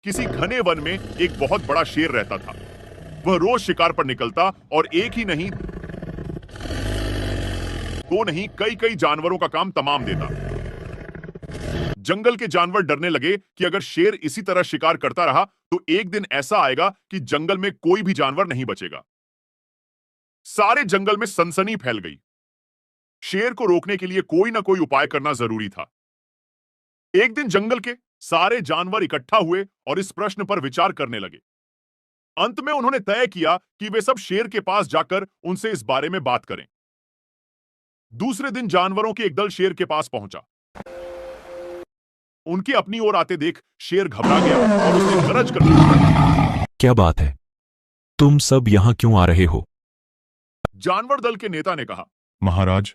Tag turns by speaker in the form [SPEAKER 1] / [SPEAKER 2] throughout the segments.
[SPEAKER 1] किसी घने वन में एक बहुत बड़ा शेर रहता था। वह रोज शिकार पर निकलता और एक ही नहीं, दो नहीं, कई कई जानवरों का काम तमाम देता। जंगल के जानवर डरने लगे कि अगर शेर इसी तरह शिकार करता रहा तो एक दिन ऐसा आएगा कि जंगल में कोई भी जानवर नहीं बचेगा। सारे जंगल में सनसनी फैल गई। शेर को रोकने के लिए कोई ना कोई उपाय करना जरूरी था। एक दिन जंगल के सारे जानवर इकट्ठा हुए और इस प्रश्न पर विचार करने लगे। अंत में उन्होंने तय किया कि वे सब शेर के पास जाकर उनसे इस बारे में बात करें। दूसरे दिन जानवरों के एक दल शेर के पास पहुंचा। उनके अपनी ओर आते देख शेर घबरा गया और उसने गरज कर पूछा,
[SPEAKER 2] क्या बात है? तुम सब यहां क्यों आ रहे हो?
[SPEAKER 1] जानवर दल के नेता ने कहा,
[SPEAKER 3] महाराज,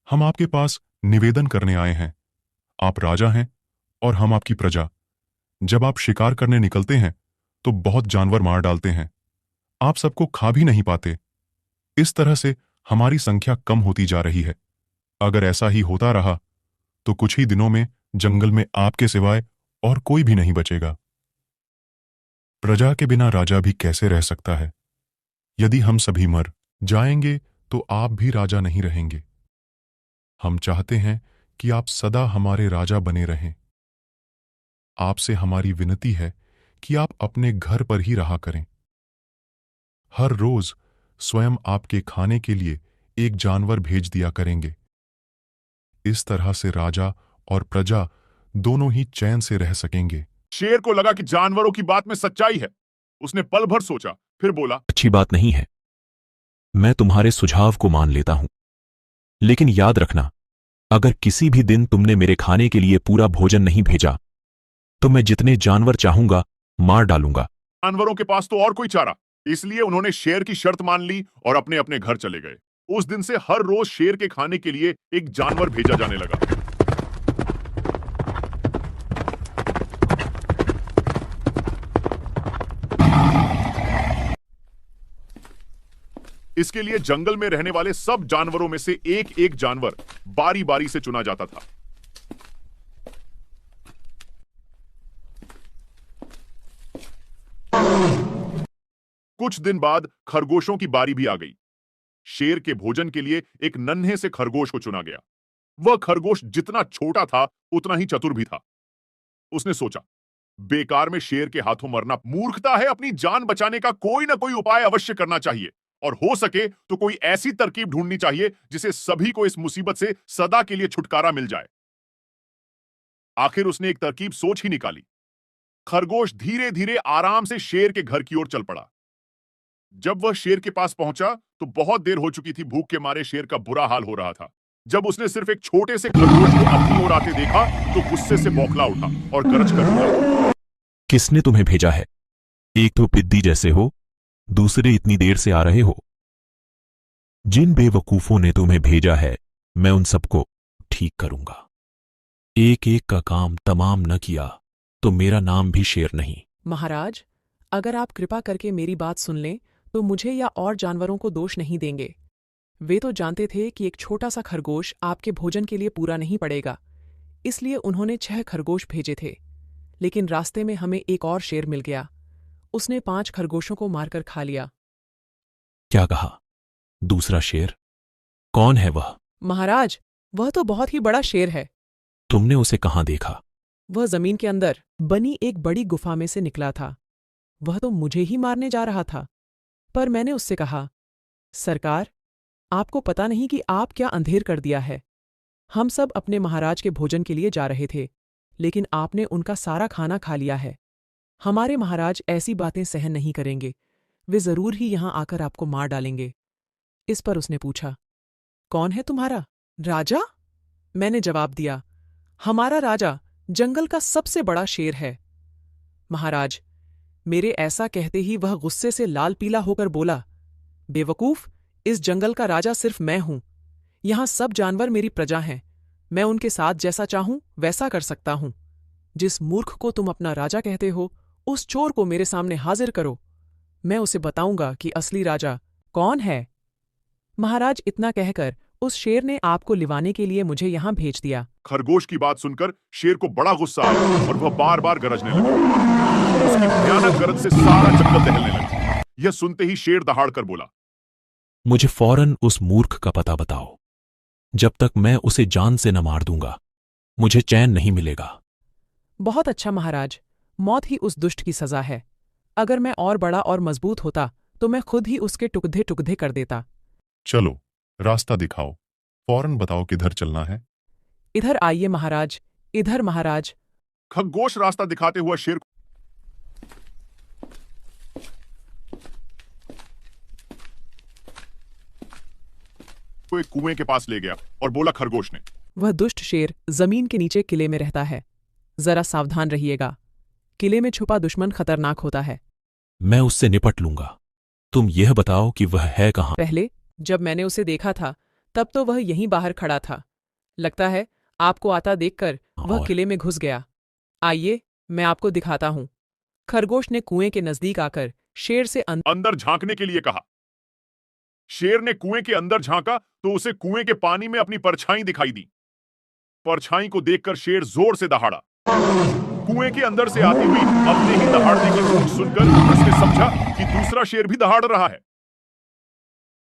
[SPEAKER 3] हम आपके पास निवेदन करने आए हैं। आप राजा हैं और हम आपकी प्रजा। जब आप शिकार करने निकलते हैं तो बहुत जानवर मार डालते हैं। आप सबको खा भी नहीं पाते। इस तरह से हमारी संख्या कम होती जा रही है। अगर ऐसा ही होता रहा तो कुछ ही दिनों में जंगल में आपके सिवाय और कोई भी नहीं बचेगा। प्रजा के बिना राजा भी कैसे रह सकता है? यदि हम सभी मर जाएंगे तो आप भी राजा नहीं रहेंगे। हम चाहते हैं कि आप सदा हमारे राजा बने रहें। आपसे हमारी विनती है कि आप अपने घर पर ही रहा करें। हर रोज स्वयं आपके खाने के लिए एक जानवर भेज दिया करेंगे। इस तरह से राजा और प्रजा दोनों ही चैन से रह सकेंगे।
[SPEAKER 1] शेर को लगा कि जानवरों की बात में सच्चाई है। उसने पल भर सोचा, फिर बोला,
[SPEAKER 2] अच्छी बात नहीं है। मैं तुम्हारे सुझाव को मान लेता हूं, लेकिन याद रखना, अगर किसी भी दिन तुमने मेरे खाने के लिए पूरा भोजन नहीं भेजा तो मैं जितने जानवर चाहूंगा मार डालूंगा।
[SPEAKER 1] जानवरों के पास तो और कोई चारा, इसलिए उन्होंने शेर की शर्त मान ली और अपने अपने घर चले गए। उस दिन से हर रोज शेर के खाने के लिए एक जानवर भेजा जाने लगा। इसके लिए जंगल में रहने वाले सब जानवरों में से एक एक जानवर बारी बारी से चुना जाता था। कुछ दिन बाद खरगोशों की बारी भी आ गई। शेर के भोजन के लिए एक नन्हे से खरगोश को चुना गया। वह खरगोश जितना छोटा था उतना ही चतुर भी था। उसने सोचा, बेकार में शेर के हाथों मरना मूर्खता है। अपनी जान बचाने का कोई ना कोई उपाय अवश्य करना चाहिए और हो सके तो कोई ऐसी तरकीब ढूंढनी चाहिए जिसे सभी को इस मुसीबत से सदा के लिए छुटकारा मिल जाए। आखिर उसने एक तरकीब सोच ही निकाली। खरगोश धीरे धीरे आराम से शेर के घर की ओर चल पड़ा। जब वह शेर के पास पहुंचा तो बहुत देर हो चुकी थी। भूख के मारे शेर का बुरा हाल हो रहा था। जब उसने सिर्फ एक छोटे से खरगोश को अपनी ओर आते देखा तो गुस्से से बौखला उठा और गरज कर बोला,
[SPEAKER 2] किसने तुम्हें भेजा है? एक तो पिद्दी जैसे हो, दूसरे इतनी देर से आ रहे हो। जिन बेवकूफों ने तुम्हें भेजा है मैं उन सबको ठीक करूंगा। एक एक का काम तमाम न किया तो मेरा नाम भी शेर नहीं।
[SPEAKER 4] महाराज, अगर आप कृपा करके मेरी बात सुन लें तो मुझे या और जानवरों को दोष नहीं देंगे। वे तो जानते थे कि एक छोटा सा खरगोश आपके भोजन के लिए पूरा नहीं पड़ेगा, इसलिए उन्होंने 6 खरगोश भेजे थे। लेकिन रास्ते में हमें एक और शेर मिल गया। उसने 5 खरगोशों को मारकर खा लिया।
[SPEAKER 2] क्या कहा? दूसरा शेर? कौन है वह?
[SPEAKER 4] महाराज, वह तो बहुत ही बड़ा शेर है।
[SPEAKER 2] तुमने उसे कहां देखा?
[SPEAKER 4] वह जमीन के अंदर बनी एक बड़ी गुफा में से निकला था। वह तो मुझे ही मारने जा रहा था, पर मैंने उससे कहा, सरकार, आपको पता नहीं कि आप क्या अंधेर कर दिया है। हम सब अपने महाराज के भोजन के लिए जा रहे थे, लेकिन आपने उनका सारा खाना खा लिया है। हमारे महाराज ऐसी बातें सहन नहीं करेंगे। वे जरूर ही यहां आकर आपको मार डालेंगे। इस पर उसने पूछा, कौन है तुम्हारा राजा? मैंने जवाब दिया, हमारा राजा जंगल का सबसे बड़ा शेर है। महाराज, मेरे ऐसा कहते ही वह गुस्से से लाल पीला होकर बोला, बेवकूफ, इस जंगल का राजा सिर्फ मैं हूं। यहां सब जानवर मेरी प्रजा हैं। मैं उनके साथ जैसा चाहूं वैसा कर सकता हूं। जिस मूर्ख को तुम अपना राजा कहते हो, उस चोर को मेरे सामने हाजिर करो। मैं उसे बताऊंगा कि असली राजा कौन है। महाराज, इतना कहकर उस शेर ने आपको लिवाने के लिए मुझे यहां भेज दिया।
[SPEAKER 1] खरगोश की बात सुनकर शेर को बड़ा गुस्सा आया और वह बार बार गरजने लगा। उसकी की भयानक गरज से सारा जंगल दहलने लगा। यह सुनते ही शेर दहाड़ कर बोला,
[SPEAKER 2] मुझे फौरन उस मूर्ख का पता बताओ। जब तक मैं उसे जान से न मार दूंगा, मुझे चैन नहीं मिलेगा।
[SPEAKER 4] बहुत अच्छा महाराज, मौत ही उस दुष्ट की सजा है। अगर मैं और बड़ा और मजबूत होता तो मैं खुद ही उसके टुकड़े टुकड़े कर देता।
[SPEAKER 3] चलो, रास्ता दिखाओ, फौरन बताओ किधर चलना है।
[SPEAKER 4] इधर आइए महाराज, इधर महाराज।
[SPEAKER 1] खरगोश रास्ता दिखाते हुआ शेर को एक कुएं के पास ले गया और बोला, खरगोश ने,
[SPEAKER 4] वह दुष्ट शेर जमीन के नीचे किले में रहता है। जरा सावधान रहिएगा। किले में छुपा दुश्मन खतरनाक होता है।
[SPEAKER 2] मैं उससे निपट लूंगा। तुम यह बताओ कि वह है कहां।
[SPEAKER 4] पहले जब मैंने उसे देखा था तब तो वह यहीं बाहर खड़ा था। लगता है आपको आता देखकर वह
[SPEAKER 2] और?
[SPEAKER 4] किले में घुस गया। आइए मैं आपको दिखाता हूं। खरगोश ने कुएं के नजदीक आकर शेर से
[SPEAKER 1] अंदर झांकने के लिए कहा। शेर ने कुएं के अंदर झांका तो उसे कुएं के पानी में अपनी परछाई दिखाई दी। परछाई को देखकर शेर जोर से दहाड़ा। कुएं के अंदर से आती हुई अपने ही दहाड़ने की गूंज सुनकर उसने समझा कि दूसरा शेर भी दहाड़ रहा है।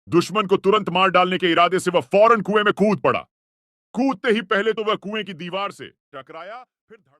[SPEAKER 1] दुश्मन को तुरंत मार डालने के इरादे से वह फौरन कुएं में कूद पड़ा। कूदते ही पहले तो वह कुएं की दीवार से टकराया, फिर धड़ा